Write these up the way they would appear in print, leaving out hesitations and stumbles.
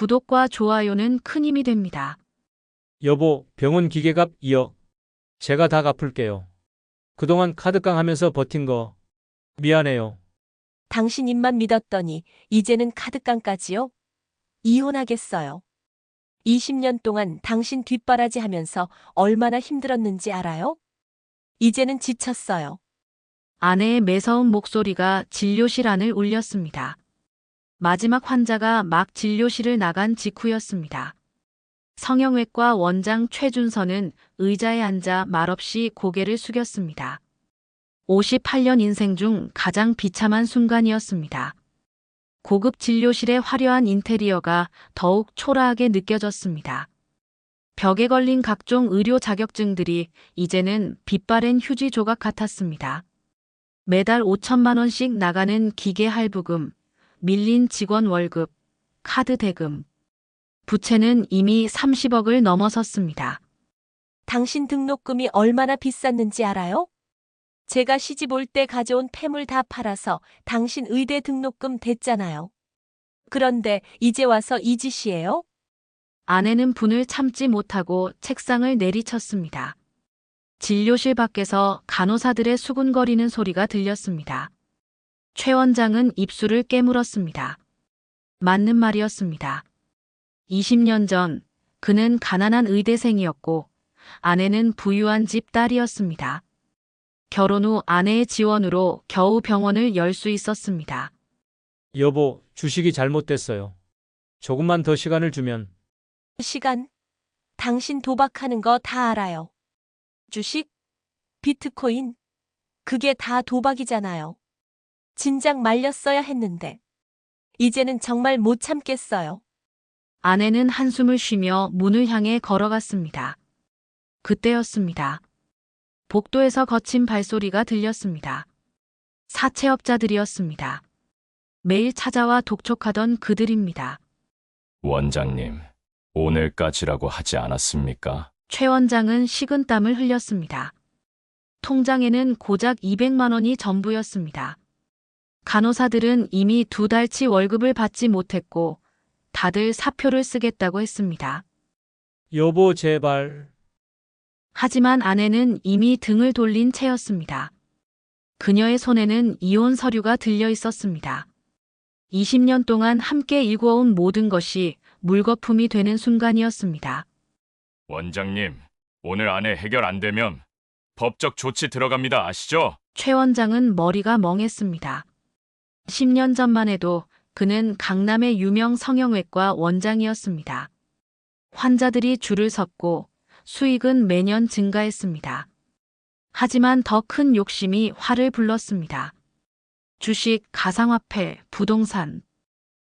구독과 좋아요는 큰 힘이 됩니다. 여보, 병원 기계값 2억. 제가 다 갚을게요. 그동안 카드깡 하면서 버틴 거 미안해요. 당신 입만 믿었더니 이제는 카드깡까지요? 이혼하겠어요. 20년 동안 당신 뒷바라지 하면서 얼마나 힘들었는지 알아요? 이제는 지쳤어요. 아내의 매서운 목소리가 진료실 안을 울렸습니다. 마지막 환자가 막 진료실을 나간 직후였습니다. 성형외과 원장 최준서는 의자에 앉아 말없이 고개를 숙였습니다. 58년 인생 중 가장 비참한 순간이었습니다. 고급 진료실의 화려한 인테리어가 더욱 초라하게 느껴졌습니다. 벽에 걸린 각종 의료 자격증들이 이제는 빛바랜 휴지 조각 같았습니다. 매달 5천만 원씩 나가는 기계 할부금, 밀린 직원 월급, 카드 대금. 부채는 이미 30억을 넘어섰습니다. 당신 등록금이 얼마나 비쌌는지 알아요? 제가 시집 올 때 가져온 폐물 다 팔아서 당신 의대 등록금 댔잖아요. 그런데 이제 와서 이 짓이에요? 아내는 분을 참지 못하고 책상을 내리쳤습니다. 진료실 밖에서 간호사들의 수군거리는 소리가 들렸습니다. 최 원장은 입술을 깨물었습니다. 맞는 말이었습니다. 20년 전 그는 가난한 의대생이었고 아내는 부유한 집 딸이었습니다. 결혼 후 아내의 지원으로 겨우 병원을 열 수 있었습니다. 여보, 주식이 잘못됐어요. 조금만 더 시간을 주면. 시간. 당신 도박하는 거 다 알아요. 주식? 비트코인? 그게 다 도박이잖아요. 진작 말렸어야 했는데. 이제는 정말 못 참겠어요. 아내는 한숨을 쉬며 문을 향해 걸어갔습니다. 그때였습니다. 복도에서 거친 발소리가 들렸습니다. 사채업자들이었습니다. 매일 찾아와 독촉하던 그들입니다. 원장님, 오늘까지라고 하지 않았습니까? 최 원장은 식은땀을 흘렸습니다. 통장에는 고작 200만 원이 전부였습니다. 간호사들은 이미 2달치 월급을 받지 못했고 다들 사표를 쓰겠다고 했습니다. 여보, 제발. 하지만 아내는 이미 등을 돌린 채였습니다. 그녀의 손에는 이혼 서류가 들려 있었습니다. 20년 동안 함께 일궈온 모든 것이 물거품이 되는 순간이었습니다. 원장님, 오늘 안에 해결 안 되면 법적 조치 들어갑니다. 아시죠? 최 원장은 머리가 멍했습니다. 10년 전만 해도 그는 강남의 유명 성형외과 원장이었습니다. 환자들이 줄을 섰고 수익은 매년 증가했습니다. 하지만 더 큰 욕심이 화를 불렀습니다. 주식, 가상화폐, 부동산.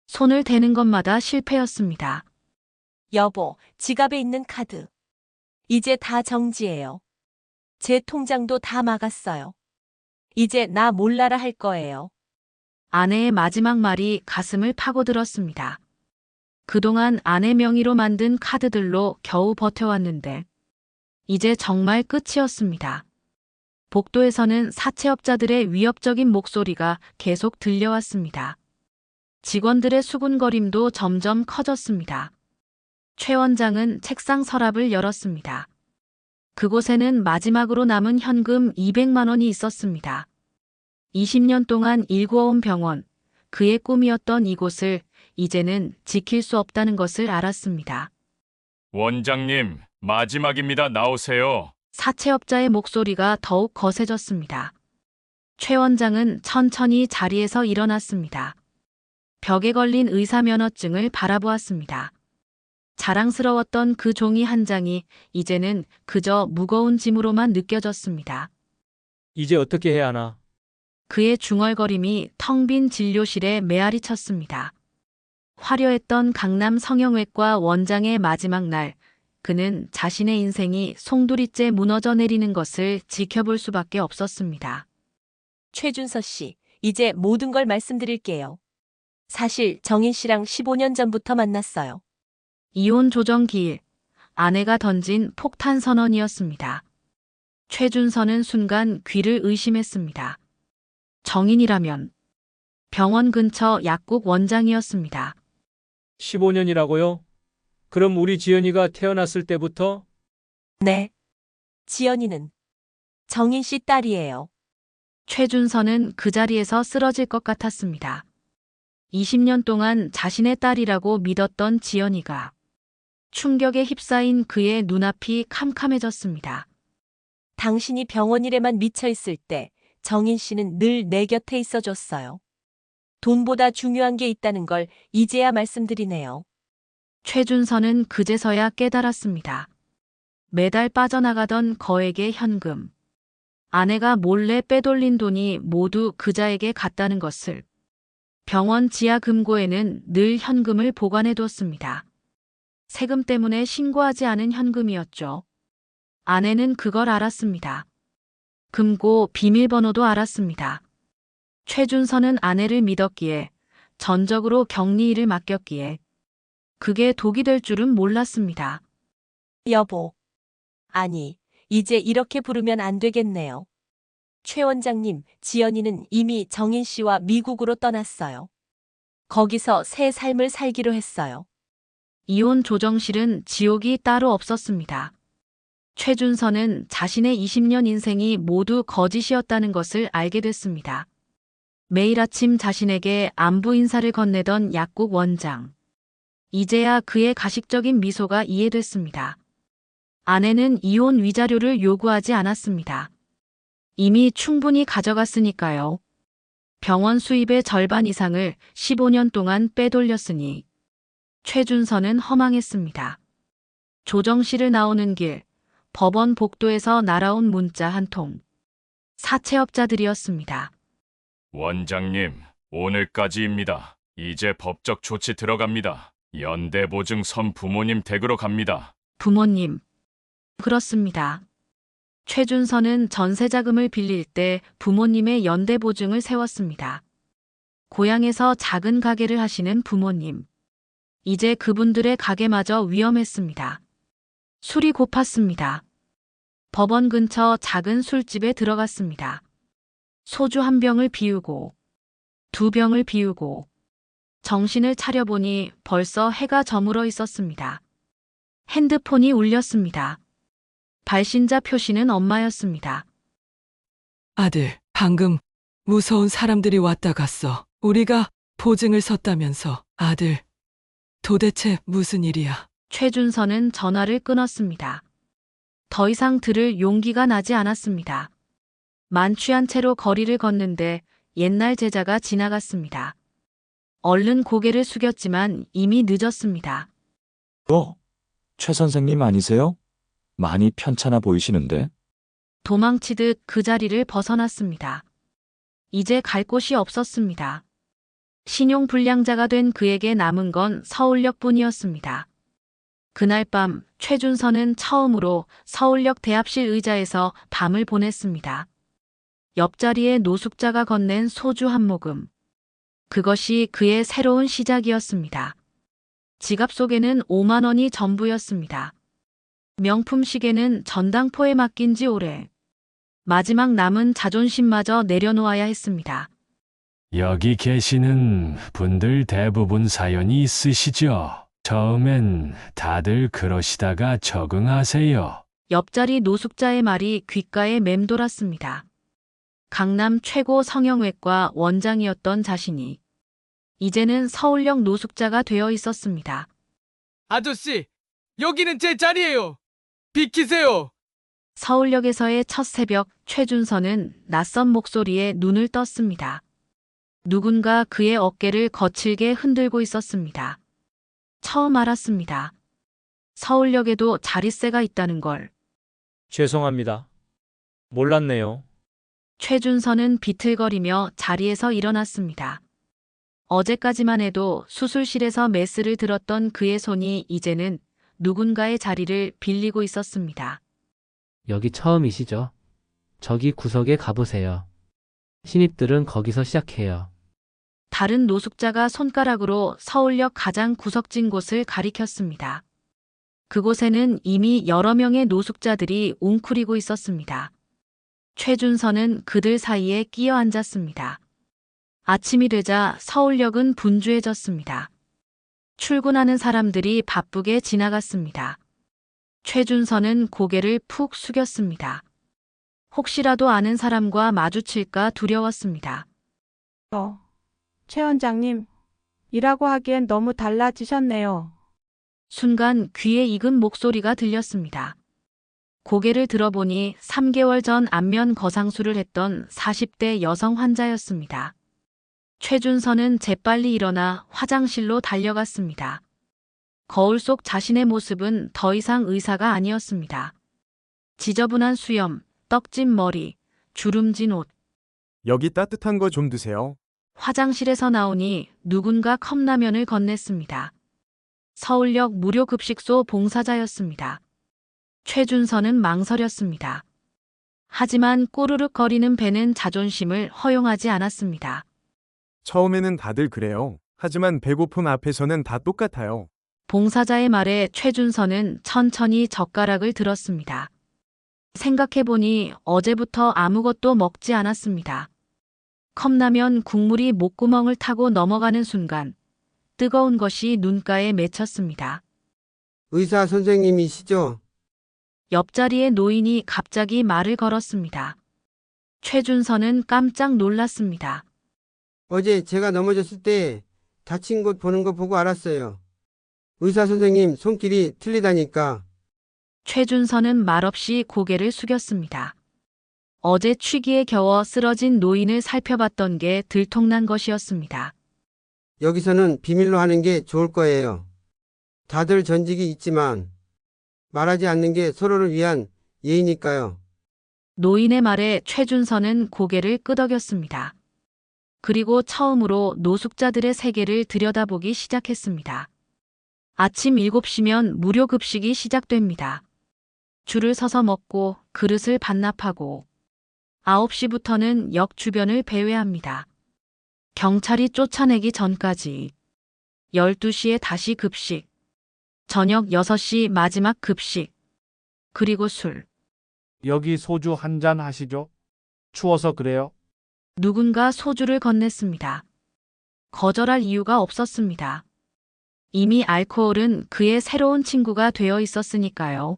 손을 대는 것마다 실패였습니다. 여보, 지갑에 있는 카드. 이제 다 정지해요. 제 통장도 다 막았어요. 이제 나 몰라라 할 거예요. 아내의 마지막 말이 가슴을 파고들었습니다. 그동안 아내 명의로 만든 카드들로 겨우 버텨왔는데 이제 정말 끝이었습니다. 복도에서는 사채업자들의 위협적인 목소리가 계속 들려왔습니다. 직원들의 수군거림도 점점 커졌습니다. 최 원장은 책상 서랍을 열었습니다. 그곳에는 마지막으로 남은 현금 200만 원이 있었습니다. 20년 동안 일구어온 병원, 그의 꿈이었던 이곳을 이제는 지킬 수 없다는 것을 알았습니다. 원장님, 마지막입니다. 나오세요. 사채업자의 목소리가 더욱 거세졌습니다. 최 원장은 천천히 자리에서 일어났습니다. 벽에 걸린 의사 면허증을 바라보았습니다. 자랑스러웠던 그 종이 한 장이 이제는 그저 무거운 짐으로만 느껴졌습니다. 이제 어떻게 해야 하나? 그의 중얼거림이 텅 빈 진료실에 메아리 쳤습니다. 화려했던 강남 성형외과 원장의 마지막 날, 그는 자신의 인생이 송두리째 무너져 내리는 것을 지켜볼 수밖에 없었습니다. 최준서 씨, 이제 모든 걸 말씀드릴게요. 사실 정인 씨랑 15년 전부터 만났어요. 이혼 조정 기일, 아내가 던진 폭탄 선언이었습니다. 최준서는 순간 귀를 의심했습니다. 정인이라면 병원 근처 약국 원장이었습니다. 15년이라고요? 그럼 우리 지연이가 태어났을 때부터? 네. 지연이는 정인 씨 딸이에요. 최준선은 그 자리에서 쓰러질 것 같았습니다. 20년 동안 자신의 딸이라고 믿었던 지연이가 충격에 휩싸인 그의 눈앞이 캄캄해졌습니다. 당신이 병원 일에만 미쳐 있을 때 정인 씨는 늘 내 곁에 있어 줬어요. 돈보다 중요한 게 있다는 걸 이제야 말씀드리네요. 최준선은 그제서야 깨달았습니다. 매달 빠져나가던 거액의 현금, 아내가 몰래 빼돌린 돈이 모두 그자에게 갔다는 것을. 병원 지하 금고에는 늘 현금을 보관해뒀습니다. 세금 때문에 신고하지 않은 현금이었죠. 아내는 그걸 알았습니다. 금고 비밀번호도 알았습니다. 최준선은 아내를 믿었기에, 전적으로 격리 일을 맡겼기에 그게 독이 될 줄은 몰랐습니다. 여보. 아니, 이제 이렇게 부르면 안 되겠네요. 최 원장님, 지연이는 이미 정인 씨와 미국으로 떠났어요. 거기서 새 삶을 살기로 했어요. 이혼 조정실은 지옥이 따로 없었습니다. 최준선은 자신의 20년 인생이 모두 거짓이었다는 것을 알게 됐습니다. 매일 아침 자신에게 안부 인사를 건네던 약국 원장. 이제야 그의 가식적인 미소가 이해됐습니다. 아내는 이혼 위자료를 요구하지 않았습니다. 이미 충분히 가져갔으니까요. 병원 수입의 절반 이상을 15년 동안 빼돌렸으니 최준선은 허망했습니다. 조정실을 나오는 길, 법원 복도에서 날아온 문자 한 통. 사채업자들이었습니다. 원장님, 오늘까지입니다. 이제 법적 조치 들어갑니다. 연대보증 부모님 댁으로 갑니다. 부모님. 그렇습니다. 최준선은 전세자금을 빌릴 때 부모님의 연대보증을 세웠습니다. 고향에서 작은 가게를 하시는 부모님. 이제 그분들의 가게마저 위험했습니다. 술이 고팠습니다. 법원 근처 작은 술집에 들어갔습니다. 소주 한 병을 비우고, 두 병을 비우고, 정신을 차려보니 벌써 해가 저물어 있었습니다. 핸드폰이 울렸습니다. 발신자 표시는 엄마였습니다. 아들, 방금 무서운 사람들이 왔다 갔어. 우리가 보증을 섰다면서. 아들, 도대체 무슨 일이야? 최준선은 전화를 끊었습니다. 더 이상 들을 용기가 나지 않았습니다. 만취한 채로 거리를 걷는데 옛날 제자가 지나갔습니다. 얼른 고개를 숙였지만 이미 늦었습니다. 최 선생님 아니세요? 많이 편찮아 보이시는데? 도망치듯 그 자리를 벗어났습니다. 이제 갈 곳이 없었습니다. 신용불량자가 된 그에게 남은 건 서울역뿐이었습니다. 그날 밤 최준선은 처음으로 서울역 대합실 의자에서 밤을 보냈습니다. 옆자리에 노숙자가 건넨 소주 한 모금. 그것이 그의 새로운 시작이었습니다. 지갑 속에는 5만 원이 전부였습니다. 명품 시계는 전당포에 맡긴 지 오래. 마지막 남은 자존심마저 내려놓아야 했습니다. 여기 계시는 분들 대부분 사연이 있으시죠? 처음엔 다들 그러시다가 적응하세요. 옆자리 노숙자의 말이 귓가에 맴돌았습니다. 강남 최고 성형외과 원장이었던 자신이 이제는 서울역 노숙자가 되어 있었습니다. 아저씨, 여기는 제 자리예요. 비키세요. 서울역에서의 첫 새벽, 최준선은 낯선 목소리에 눈을 떴습니다. 누군가 그의 어깨를 거칠게 흔들고 있었습니다. 처음 알았습니다. 서울역에도 자릿세가 있다는 걸. 죄송합니다. 몰랐네요. 최준선은 비틀거리며 자리에서 일어났습니다. 어제까지만 해도 수술실에서 메스를 들었던 그의 손이 이제는 누군가의 자리를 빌리고 있었습니다. 여기 처음이시죠? 저기 구석에 가보세요. 신입들은 거기서 시작해요. 다른 노숙자가 손가락으로 서울역 가장 구석진 곳을 가리켰습니다. 그곳에는 이미 여러 명의 노숙자들이 웅크리고 있었습니다. 최준선은 그들 사이에 끼어 앉았습니다. 아침이 되자 서울역은 분주해졌습니다. 출근하는 사람들이 바쁘게 지나갔습니다. 최준서는 고개를 푹 숙였습니다. 혹시라도 아는 사람과 마주칠까 두려웠습니다. 최 원장님, 이라고 하기엔 너무 달라지셨네요. 순간 귀에 익은 목소리가 들렸습니다. 고개를 들어보니 3개월 전 안면 거상술을 했던 40대 여성 환자였습니다. 최준서는 재빨리 일어나 화장실로 달려갔습니다. 거울 속 자신의 모습은 더 이상 의사가 아니었습니다. 지저분한 수염, 떡진 머리, 주름진 옷. 여기 따뜻한 거 좀 드세요. 화장실에서 나오니 누군가 컵라면을 건넸습니다. 서울역 무료급식소 봉사자였습니다. 최준서는 망설였습니다. 하지만 꼬르륵 거리는 배는 자존심을 허용하지 않았습니다. 처음에는 다들 그래요. 하지만 배고픔 앞에서는 다 똑같아요. 봉사자의 말에 최준서는 천천히 젓가락을 들었습니다. 생각해보니 어제부터 아무것도 먹지 않았습니다. 컵라면 국물이 목구멍을 타고 넘어가는 순간 뜨거운 것이 눈가에 맺혔습니다. 의사 선생님이시죠? 옆자리의 노인이 갑자기 말을 걸었습니다. 최준서는 깜짝 놀랐습니다. 어제 제가 넘어졌을 때 다친 곳 보는 거 보고 알았어요. 의사 선생님 손길이 틀리다니까. 최준서는 말없이 고개를 숙였습니다. 어제 취기에 겨워 쓰러진 노인을 살펴봤던 게 들통난 것이었습니다. 여기서는 비밀로 하는 게 좋을 거예요. 다들 전직이 있지만 말하지 않는 게 서로를 위한 예의니까요. 노인의 말에 최준서는 고개를 끄덕였습니다. 그리고 처음으로 노숙자들의 세계를 들여다보기 시작했습니다. 아침 7시면 무료 급식이 시작됩니다. 줄을 서서 먹고 그릇을 반납하고 9시부터는 역 주변을 배회합니다. 경찰이 쫓아내기 전까지 12시에 다시 급식, 저녁 6시 마지막 급식, 그리고 술. 여기 소주 한 잔 하시죠? 추워서 그래요. 누군가 소주를 건넸습니다. 거절할 이유가 없었습니다. 이미 알코올은 그의 새로운 친구가 되어 있었으니까요.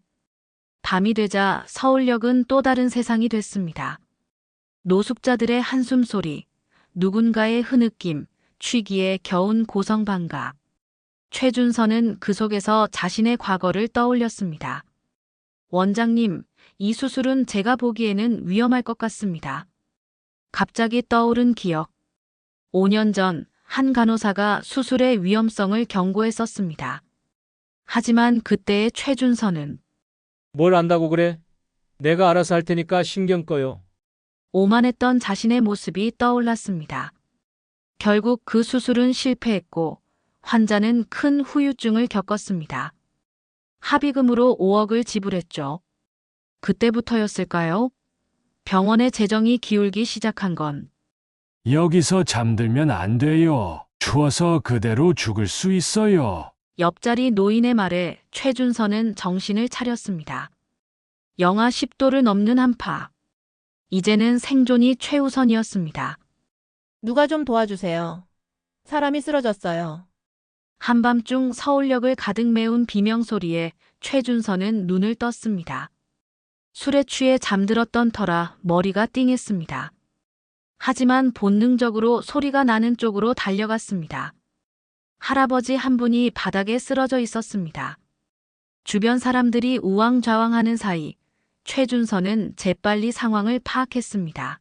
밤이 되자 서울역은 또 다른 세상이 됐습니다. 노숙자들의 한숨소리, 누군가의 흐느낌, 취기의 겨운 고성방가. 최준서는 그 속에서 자신의 과거를 떠올렸습니다. 원장님, 이 수술은 제가 보기에는 위험할 것 같습니다. 갑자기 떠오른 기억. 5년 전 한 간호사가 수술의 위험성을 경고했었습니다. 하지만 그때의 최준서는 뭘 안다고 그래? 내가 알아서 할 테니까 신경 꺼요. 오만했던 자신의 모습이 떠올랐습니다. 결국 그 수술은 실패했고 환자는 큰 후유증을 겪었습니다. 합의금으로 5억을 지불했죠. 그때부터였을까요? 병원의 재정이 기울기 시작한 건 여기서 잠들면 안 돼요. 추워서 그대로 죽을 수 있어요. 옆자리 노인의 말에 최준서는 정신을 차렸습니다. 영하 10도를 넘는 한파. 이제는 생존이 최우선이었습니다. 누가 좀 도와주세요. 사람이 쓰러졌어요. 한밤중 서울역을 가득 메운 비명소리에 최준서는 눈을 떴습니다. 술에 취해 잠들었던 터라 머리가 띵했습니다. 하지만 본능적으로 소리가 나는 쪽으로 달려갔습니다. 할아버지 한 분이 바닥에 쓰러져 있었습니다. 주변 사람들이 우왕좌왕하는 사이 최준서는 재빨리 상황을 파악했습니다.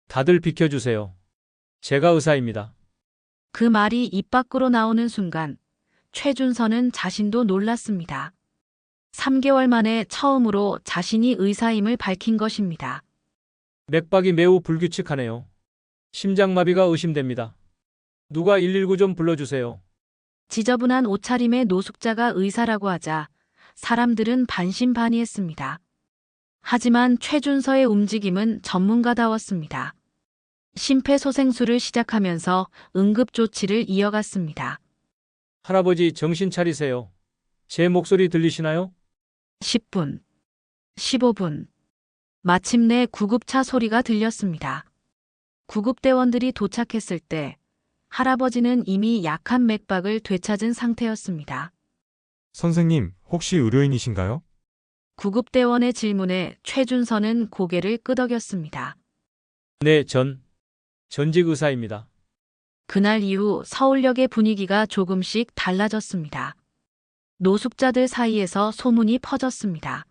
다들 비켜주세요. 제가 의사입니다. 그 말이 입 밖으로 나오는 순간 최준서는 자신도 놀랐습니다. 3개월 만에 처음으로 자신이 의사임을 밝힌 것입니다. 맥박이 매우 불규칙하네요. 심장마비가 의심됩니다. 누가 119 좀 불러주세요. 지저분한 옷차림의 노숙자가 의사라고 하자 사람들은 반신반의했습니다. 하지만 최준서의 움직임은 전문가다웠습니다. 심폐소생술을 시작하면서 응급조치를 이어갔습니다. 할아버지 정신 차리세요. 제 목소리 들리시나요? 10분, 15분. 마침내 구급차 소리가 들렸습니다. 구급대원들이 도착했을 때 할아버지는 이미 약한 맥박을 되찾은 상태였습니다. 선생님, 혹시 의료인이신가요? 구급대원의 질문에 최준선은 고개를 끄덕였습니다. 네, 전직 의사입니다. 그날 이후 서울역의 분위기가 조금씩 달라졌습니다. 노숙자들 사이에서 소문이 퍼졌습니다.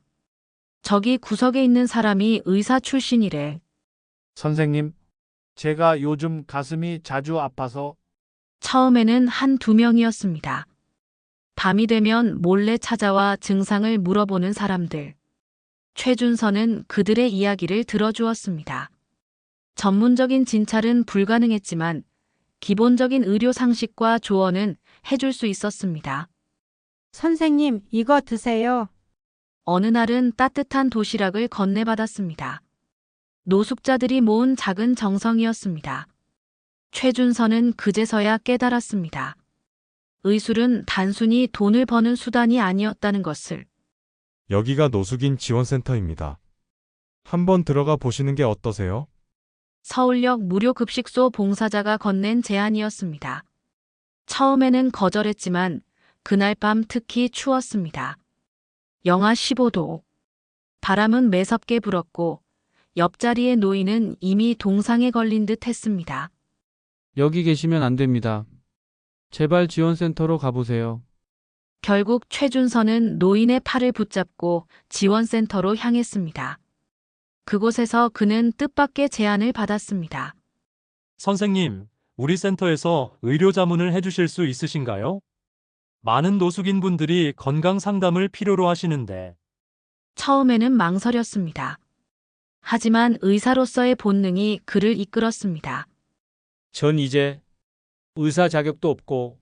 저기 구석에 있는 사람이 의사 출신이래. 선생님, 제가 요즘 가슴이 자주 아파서 처음에는 한두 명이었습니다. 밤이 되면 몰래 찾아와 증상을 물어보는 사람들. 최준선은 그들의 이야기를 들어주었습니다. 전문적인 진찰은 불가능했지만 기본적인 의료 상식과 조언은 해줄 수 있었습니다. 선생님, 이거 드세요. 어느 날은 따뜻한 도시락을 건네받았습니다. 노숙자들이 모은 작은 정성이었습니다. 최준선은 그제서야 깨달았습니다. 의술은 단순히 돈을 버는 수단이 아니었다는 것을. 여기가 노숙인 지원센터입니다. 한번 들어가 보시는 게 어떠세요? 서울역 무료급식소 봉사자가 건넨 제안이었습니다. 처음에는 거절했지만 그날 밤 특히 추웠습니다. 영하 15도. 바람은 매섭게 불었고 옆자리의 노인은 이미 동상에 걸린 듯 했습니다. 여기 계시면 안 됩니다. 제발 지원센터로 가보세요. 결국 최준선은 노인의 팔을 붙잡고 지원센터로 향했습니다. 그곳에서 그는 뜻밖의 제안을 받았습니다. 선생님, 우리 센터에서 의료 자문을 해주실 수 있으신가요? 많은 노숙인 분들이 건강 상담을 필요로 하시는데. 처음에는 망설였습니다. 하지만 의사로서의 본능이 그를 이끌었습니다. 전 이제 의사 자격도 없고.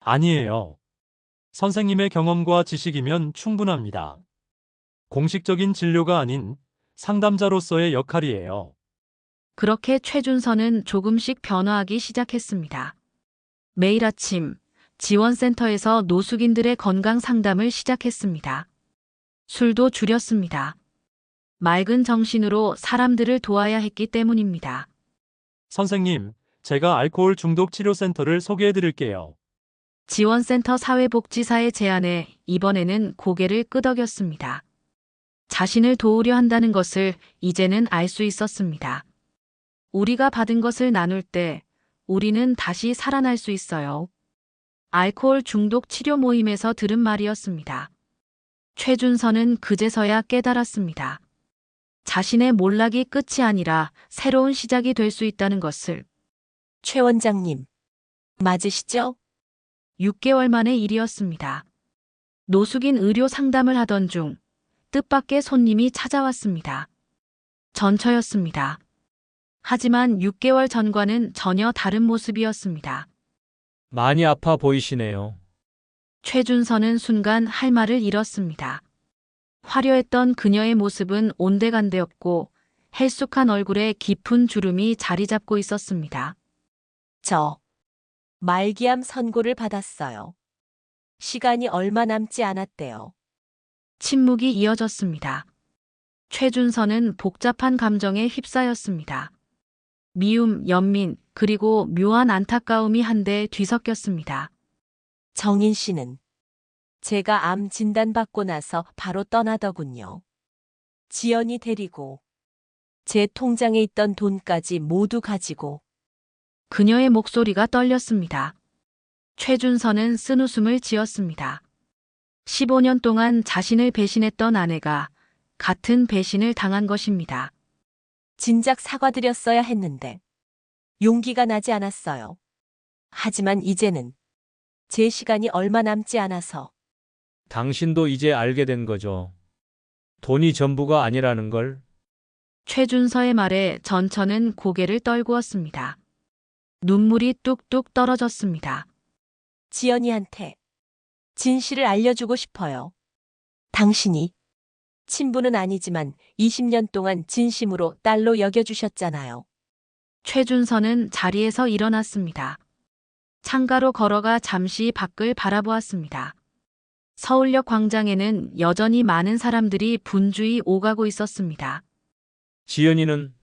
아니에요. 선생님의 경험과 지식이면 충분합니다. 공식적인 진료가 아닌 상담자로서의 역할이에요. 그렇게 최준선은 조금씩 변화하기 시작했습니다. 매일 아침 지원센터에서 노숙인들의 건강 상담을 시작했습니다. 술도 줄였습니다. 맑은 정신으로 사람들을 도와야 했기 때문입니다. 선생님, 제가 알코올 중독 치료센터를 소개해 드릴게요. 지원센터 사회복지사의 제안에 이번에는 고개를 끄덕였습니다. 자신을 도우려 한다는 것을 이제는 알 수 있었습니다. 우리가 받은 것을 나눌 때 우리는 다시 살아날 수 있어요. 알코올 중독 치료 모임에서 들은 말이었습니다. 최준선은 그제서야 깨달았습니다. 자신의 몰락이 끝이 아니라 새로운 시작이 될 수 있다는 것을. 최 원장님, 맞으시죠? 6개월 만의 일이었습니다. 노숙인 의료 상담을 하던 중 뜻밖의 손님이 찾아왔습니다. 전처였습니다. 하지만 6개월 전과는 전혀 다른 모습이었습니다. 많이 아파 보이시네요. 최준선은 순간 할 말을 잃었습니다. 화려했던 그녀의 모습은 온데간데였고 헬쑥한 얼굴에 깊은 주름이 자리 잡고 있었습니다. 저 말기암 선고를 받았어요. 시간이 얼마 남지 않았대요. 침묵이 이어졌습니다. 최준선은 복잡한 감정에 휩싸였습니다. 미움, 연민, 그리고 묘한 안타까움이 한데 뒤섞였습니다. 정인 씨는 제가 암 진단받고 나서 바로 떠나더군요. 지연이 데리고 제 통장에 있던 돈까지 모두 가지고. 그녀의 목소리가 떨렸습니다. 최준선은 쓴웃음을 지었습니다. 15년 동안 자신을 배신했던 아내가 같은 배신을 당한 것입니다. 진작 사과드렸어야 했는데 용기가 나지 않았어요. 하지만 이제는 제 시간이 얼마 남지 않아서. 당신도 이제 알게 된 거죠. 돈이 전부가 아니라는 걸. 최준서의 말에 전처는 고개를 떨구었습니다. 눈물이 뚝뚝 떨어졌습니다. 지연이한테 진실을 알려주고 싶어요. 당신이 친부는 아니지만 20년 동안 진심으로 딸로 여겨주셨잖아요. 최준서는 자리에서 일어났습니다. 창가로 걸어가 잠시 밖을 바라보았습니다. 서울역 광장에는 여전히 많은 사람들이 분주히 오가고 있었습니다. 지연이는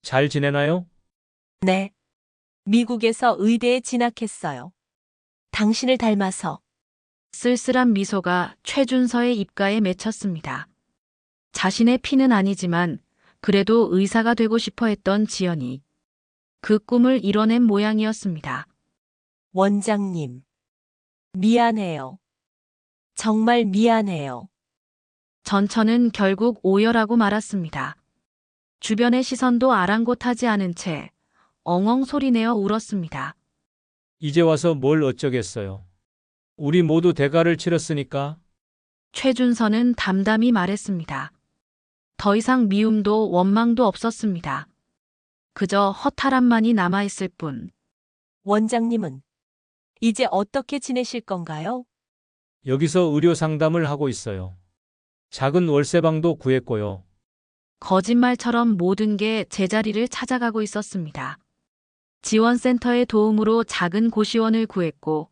잘 지내나요? 네. 미국에서 의대에 진학했어요. 당신을 닮아서. 쓸쓸한 미소가 최준서의 입가에 맺혔습니다. 자신의 피는 아니지만 그래도 의사가 되고 싶어 했던 지연이 그 꿈을 이뤄낸 모양이었습니다. 원장님. 미안해요. 정말 미안해요. 전처는 결국 오열하고 말았습니다. 주변의 시선도 아랑곳하지 않은 채 엉엉 소리내어 울었습니다. 이제 와서 뭘 어쩌겠어요. 우리 모두 대가를 치렀으니까. 최준서는 담담히 말했습니다. 더 이상 미움도 원망도 없었습니다. 그저 허탈함만이 남아있을 뿐. 원장님은 이제 어떻게 지내실 건가요? 여기서 의료 상담을 하고 있어요. 작은 월세방도 구했고요. 거짓말처럼 모든 게 제자리를 찾아가고 있었습니다. 지원센터의 도움으로 작은 고시원을 구했고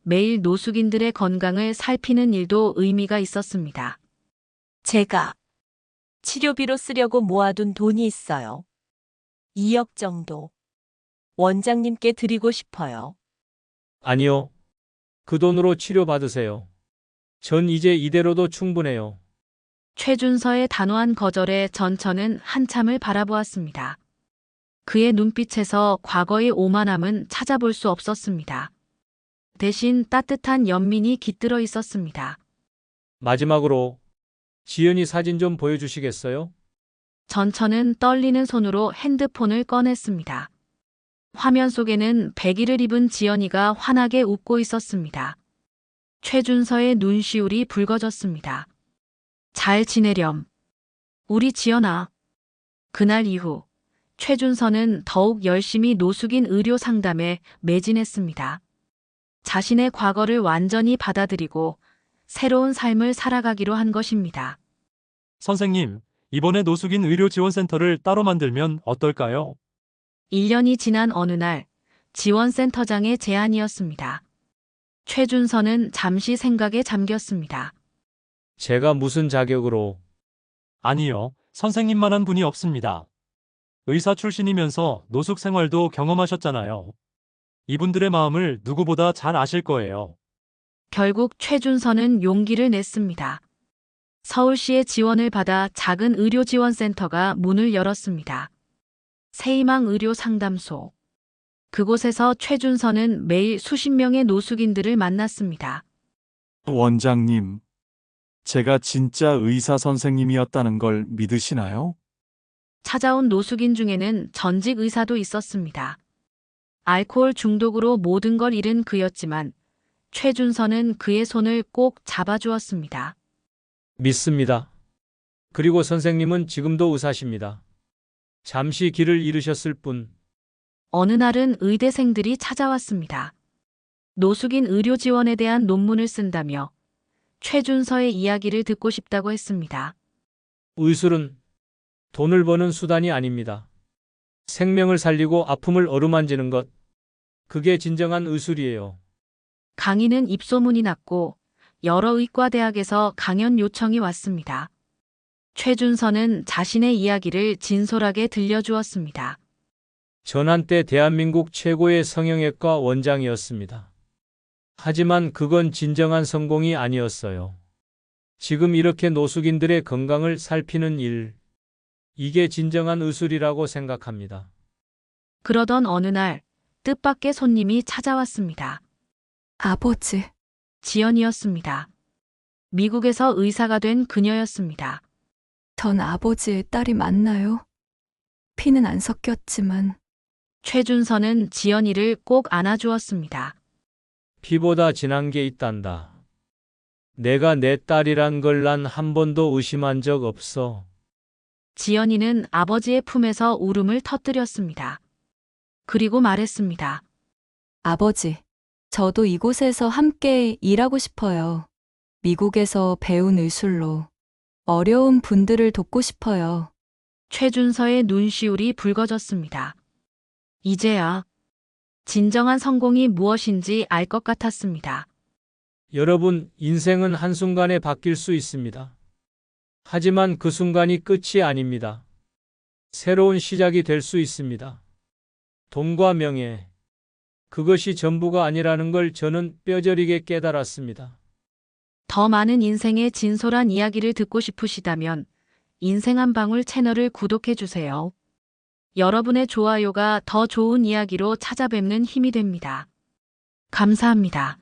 매일 노숙인들의 건강을 살피는 일도 의미가 있었습니다. 제가 치료비로 쓰려고 모아둔 돈이 있어요. 2억 정도. 원장님께 드리고 싶어요. 아니요. 그 돈으로 치료받으세요. 전 이제 이대로도 충분해요. 최준서의 단호한 거절에 전처는 한참을 바라보았습니다. 그의 눈빛에서 과거의 오만함은 찾아볼 수 없었습니다. 대신 따뜻한 연민이 깃들어 있었습니다. 마지막으로 지연이 사진 좀 보여주시겠어요? 전처는 떨리는 손으로 핸드폰을 꺼냈습니다. 화면 속에는 백의를 입은 지연이가 환하게 웃고 있었습니다. 최준서의 눈시울이 붉어졌습니다. 잘 지내렴. 우리 지연아. 그날 이후 최준서는 더욱 열심히 노숙인 의료 상담에 매진했습니다. 자신의 과거를 완전히 받아들이고 새로운 삶을 살아가기로 한 것입니다. 선생님, 이번에 노숙인 의료지원센터를 따로 만들면 어떨까요? 1년이 지난 어느 날 지원센터장의 제안이었습니다. 최준서는 잠시 생각에 잠겼습니다. 제가 무슨 자격으로? 아니요, 선생님만한 분이 없습니다. 의사 출신이면서 노숙 생활도 경험하셨잖아요. 이분들의 마음을 누구보다 잘 아실 거예요. 결국 최준서는 용기를 냈습니다. 서울시의 지원을 받아 작은 의료지원센터가 문을 열었습니다. 새희망 의료상담소. 그곳에서 최준서는 매일 수십 명의 노숙인들을 만났습니다. 원장님, 제가 진짜 의사 선생님이었다는 걸 믿으시나요? 찾아온 노숙인 중에는 전직 의사도 있었습니다. 알코올 중독으로 모든 걸 잃은 그였지만 최준서는 그의 손을 꼭 잡아주었습니다. 믿습니다. 그리고 선생님은 지금도 의사십니다. 잠시 길을 잃으셨을 뿐. 어느 날은 의대생들이 찾아왔습니다. 노숙인 의료 지원에 대한 논문을 쓴다며 최준서의 이야기를 듣고 싶다고 했습니다. 의술은 돈을 버는 수단이 아닙니다. 생명을 살리고 아픔을 어루만지는 것. 그게 진정한 의술이에요. 강의는 입소문이 났고 여러 의과대학에서 강연 요청이 왔습니다. 최준서는 자신의 이야기를 진솔하게 들려주었습니다. 전 한때 대한민국 최고의 성형외과 원장이었습니다. 하지만 그건 진정한 성공이 아니었어요. 지금 이렇게 노숙인들의 건강을 살피는 일, 이게 진정한 의술이라고 생각합니다. 그러던 어느 날 뜻밖의 손님이 찾아왔습니다. 아버지. 지연이었습니다. 미국에서 의사가 된 그녀였습니다. 전 아버지의 딸이 맞나요? 피는 안 섞였지만. 최준서는 지연이를 꼭 안아주었습니다. 피보다 진한 게 있단다. 내가 내 딸이란 걸 난 한 번도 의심한 적 없어. 지연이는 아버지의 품에서 울음을 터뜨렸습니다. 그리고 말했습니다. 아버지, 저도 이곳에서 함께 일하고 싶어요. 미국에서 배운 의술로 어려운 분들을 돕고 싶어요. 최준서의 눈시울이 붉어졌습니다. 이제야 진정한 성공이 무엇인지 알 것 같았습니다. 여러분, 인생은 한순간에 바뀔 수 있습니다. 하지만 그 순간이 끝이 아닙니다. 새로운 시작이 될 수 있습니다. 돈과 명예, 그것이 전부가 아니라는 걸 저는 뼈저리게 깨달았습니다. 더 많은 인생의 진솔한 이야기를 듣고 싶으시다면 인생 한 방울 채널을 구독해 주세요. 여러분의 좋아요가 더 좋은 이야기로 찾아뵙는 힘이 됩니다. 감사합니다.